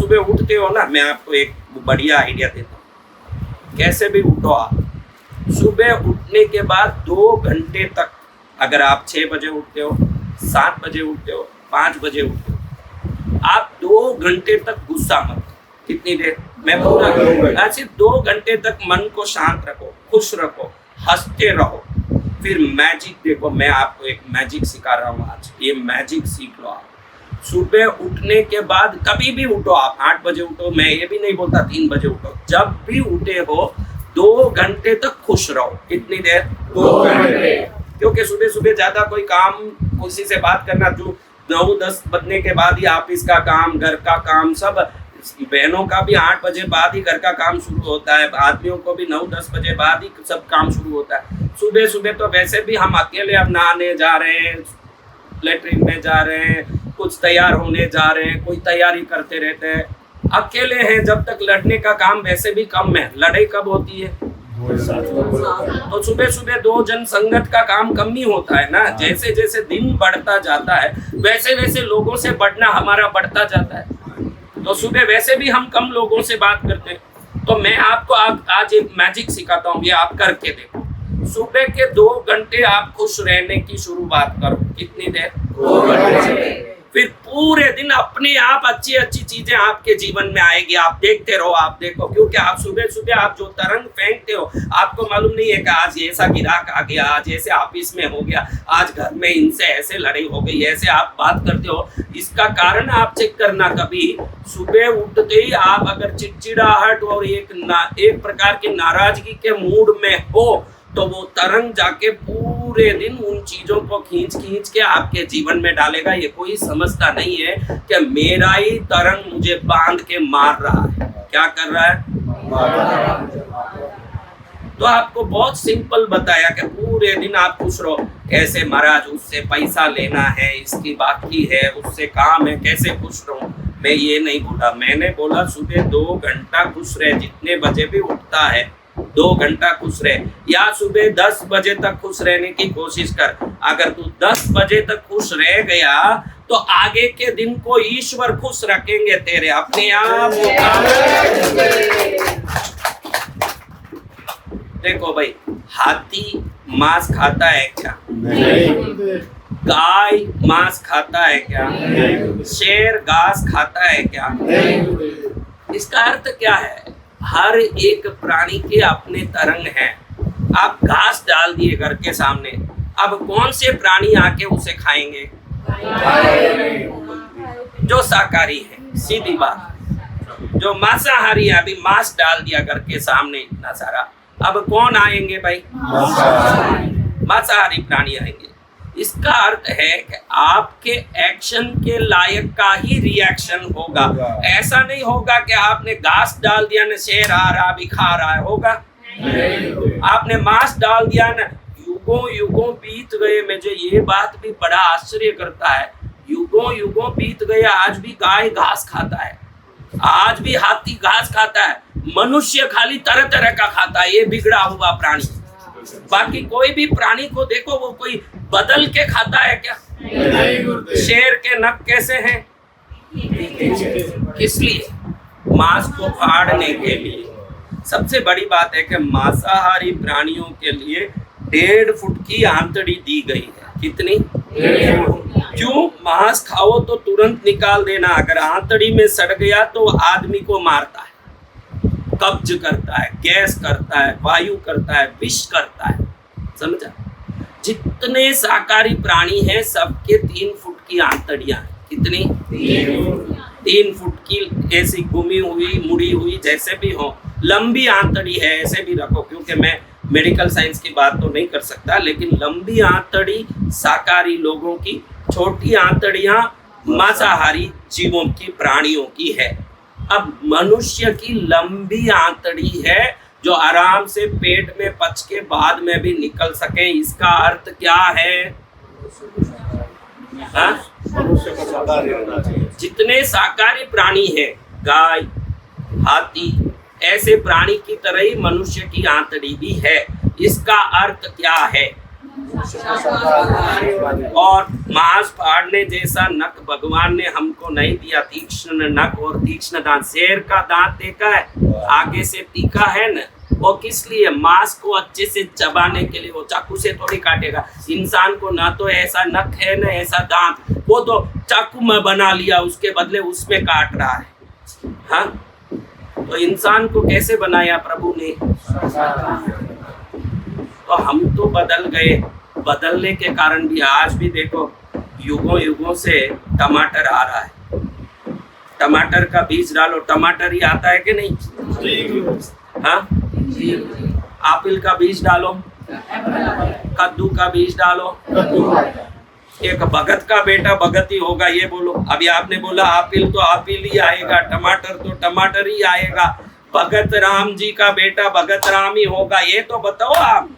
सुबह उठते हो ना, मैं आपको एक बढ़िया आइडिया देता हूँ, कैसे भी उठो आप। सुबह उठने के बाद 2 घंटे तक, अगर आप 6 बजे उठते हो, 7 बजे उठते हो, 5 बजे उठते हो, आप 2 घंटे तक गुस्सा मत। कितनी देर? मैं पूरा करूँगा। सिर्फ 2 घंटे तक मन को शांत रखो, खुश रखो, हंसते रहो। फिर मैजिक देखो, मैं आपको एक मैजिक सिखा रहा हूँ आज, ये मैजिक सीख लो आप। सुबह उठने के बाद कभी भी उठो आप, 8 बजे उठो, मैं ये भी नहीं बोलता 3 बजे उठो, जब भी उठे हो 2 घंटे तक खुश रहो। कितनी देर? 2 घंटे। क्योंकि सुबह सुबह ज्यादा कोई काम, किसी से बात करना, जो 9-10 बजने के बाद ही ऑफिस का काम, घर का काम, सब बहनों का भी 8 बजे बाद ही घर का काम शुरू होता है, आदमियों को भी 9-10 बजे बाद ही सब काम शुरू होता है। सुबह सुबह तो वैसे भी हम अकेले अब नहाने जा रहे हैं, लेटरिन में जा रहे हैं, कुछ तैयार होने जा रहे हैं, कोई तैयारी करते रहते हैं, अकेले हैं। जब तक लड़ने का काम वैसे भी कम है, लड़ाई कब होती है? तो सुबह सुबह 2 जन संगत का काम कम ही होता है ना। जैसे जैसे दिन बढ़ता जाता है वैसे वैसे लोगों से बढ़ना हमारा बढ़ता जाता है। तो सुबह वैसे भी हम कम लोगों से बात करते हैं। तो मैं आपको आज एक मैजिक सिखाता हूँ, ये आप करके देखो। सुबह के 2 घंटे आप खुश रहने की शुरुआत करो। कितनी देर? 2 घंटे। फिर पूरे दिन अपने आप अच्छी अच्छी चीजें आपके जीवन में आएगी। आप देखते रहो, आप देखो, क्योंकि आप सुबह सुबह आप जो तरंग फेंकते हो, आपको मालूम नहीं है कि आज ऐसा गिराक आ गया, आज ऐसे ऑफिस में हो गया, आज घर में इनसे ऐसे लड़ाई हो गई, ऐसे आप बात करते हो। इसका कारण आप चेक करना, कभी सुबह उठते ही आप अगर चिड़चिड़ाहट और एक प्रकार की नाराजगी के मूड में हो, तो वो तरंग जाके पूरे दिन उन चीजों को खींच खींच के आपके जीवन में डालेगा। ये कोई समझता नहीं है कि मेरा ही तरंग मुझे बांध के मार रहा है। क्या कर रहा है? तो आपको बहुत सिंपल बताया कि पूरे दिन आप खुश रहो। कैसे महाराज, उससे पैसा लेना है, इसकी बाकी है, उससे काम है, कैसे खुश रहूं? मैं ये नहीं बोला, मैंने बोला सुबह 2 घंटा खुश रहे। जितने बजे भी उठता है 2 घंटा खुश रहे, या सुबह 10 बजे तक खुश रहने की कोशिश कर। अगर तू 10 बजे तक खुश रह गया तो आगे के दिन को ईश्वर खुश रखेंगे तेरे अपने आप। देखो भाई, हाथी मांस खाता है क्या? नहीं। गाय मांस खाता है क्या? नहीं। शेर घास खाता है क्या? नहीं। इसका अर्थ क्या है? हर एक प्राणी के अपने तरंग हैं। आप घास डाल दिए घर के सामने, अब कौन से प्राणी आके उसे खाएंगे? जो शाकाहारी है, सीधी बात। जो मांसाहारी है, अभी मांस डाल दिया घर के सामने इतना सारा, अब कौन आएंगे भाई? मांसाहारी प्राणी आएंगे। इसका अर्थ है कि आपके एक्शन के लायक का ही रिएक्शन होगा। ऐसा नहीं होगा कि आपने घास डाल दिया ना, शेर आ रहा भी खा रहा है, होगा? आपने मांस डाल दिया ना, युगों युगों बीत गए। मुझे ये बात भी बड़ा आश्चर्य करता है, युगों युगों बीत गए, आज भी गाय घास खाता है, आज भी हाथी घास खाता है, मनुष्य खाली तरह तरह का खाता है। ये बिगड़ा हुआ प्राणी। बाकी कोई भी प्राणी को देखो, वो कोई बदल के खाता है क्या? शेर के नख कैसे हैं? इसलिए मांस को फाड़ने के लिए। सबसे बड़ी बात है कि मांसाहारी प्राणियों के लिए 1.5 फुट की आंतड़ी दी गई है। कितनी? 1.5 फुट। क्यों? मांस खाओ तो तुरंत निकाल देना, अगर आंतड़ी में सड़ गया तो आदमी को मारता है, कब्ज करता है, गैस करता है, वायु करता है, विष करता है। समझा? जितने शाकाहारी प्राणी हैं सबके 3 फुट की आंतड़ियां हैं। कितनी? 3 फुट की, ऐसी घूमी हुई, मुड़ी हुई, जैसे भी हो, लंबी आंतड़ी है, ऐसे भी रखो। क्योंकि मैं मेडिकल साइंस की बात तो नहीं कर सकता, लेकिन लंबी आंतड़ी शाकाहारी लोगों की, छोटी आंतड़ियां मांसाहारी जीवों की, प्राणियों की है। अब मनुष्य की लंबी आंतड़ी है जो आराम से पेट में पच के बाद में भी निकल सके। इसका अर्थ क्या है? जितने शाकाहारी प्राणी हैं, गाय, हाथी, ऐसे प्राणी की तरह ही मनुष्य की आंतड़ी भी है। इसका अर्थ क्या है? और मांस फाड़ने जैसा नख भगवान ने हमको नहीं दिया, तीक्ष्ण नख और तीक्ष्ण दांत। शेर का दांत देखा है, आगे से तीखा है न, वो किस लिए? मांस को अच्छे से चबाने के लिए, वो चाकू से थोड़ी काटेगा। इंसान को ना तो ऐसा नख है न ऐसा दांत, वो तो चाकू में बना लिया, उसके बदले उसमें काट रहा है। हाँ, तो इंसान को कैसे बनाया प्रभु ने? तो हम तो बदल गए। बदलने के कारण भी आज भी देखो युगों युगों से टमाटर आ रहा है। टमाटर का बीज डालो, टमाटर ही आता है कि नहीं? हाँ, आपिल का बीज डालो, कद्दू का बीज डालो, एक भगत का बेटा भगत ही होगा, ये बोलो। अभी आपने बोला आपिल तो आपिल ही आएगा, टमाटर तो टमाटर ही आएगा, भगत राम जी का बेटा भगत राम ही होगा, ये तो बताओ आप।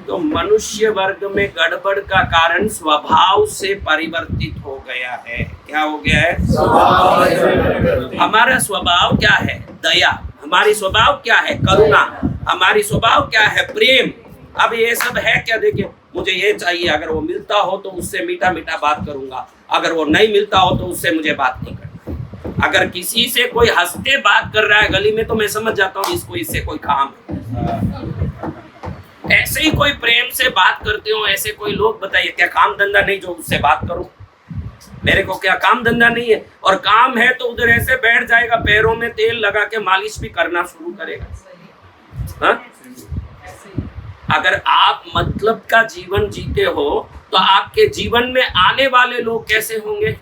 तो मनुष्य वर्ग में गड़बड़ का कारण स्वभाव से परिवर्तित हो गया है। क्या हो गया है? हमारा स्वभाव क्या है? दया। हमारी स्वभाव क्या है? करुणा। हमारी स्वभाव क्या है? प्रेम। अब ये सब है क्या? देखिए, मुझे ये चाहिए, अगर वो मिलता हो तो उससे मीठा मीठा बात करूंगा, अगर वो नहीं मिलता हो तो उससे मुझे बात नहीं करना। अगर किसी से कोई हंसते बात कर रहा है गली में तो मैं समझ जाता हूँ इसको, इससे कोई काम है। ऐसे ही कोई प्रेम से बात करते हो, ऐसे कोई लोग बताइए, क्या काम धंधा नहीं जो उससे बात करूं? मेरे को क्या काम धंधा नहीं है? और काम है तो उधर ऐसे बैठ जाएगा, पैरों में तेल लगा के मालिश भी करना शुरू करेगा। हाँ? अगर आप मतलब का जीवन जीते हो तो आपके जीवन में आने वाले लोग कैसे होंगे?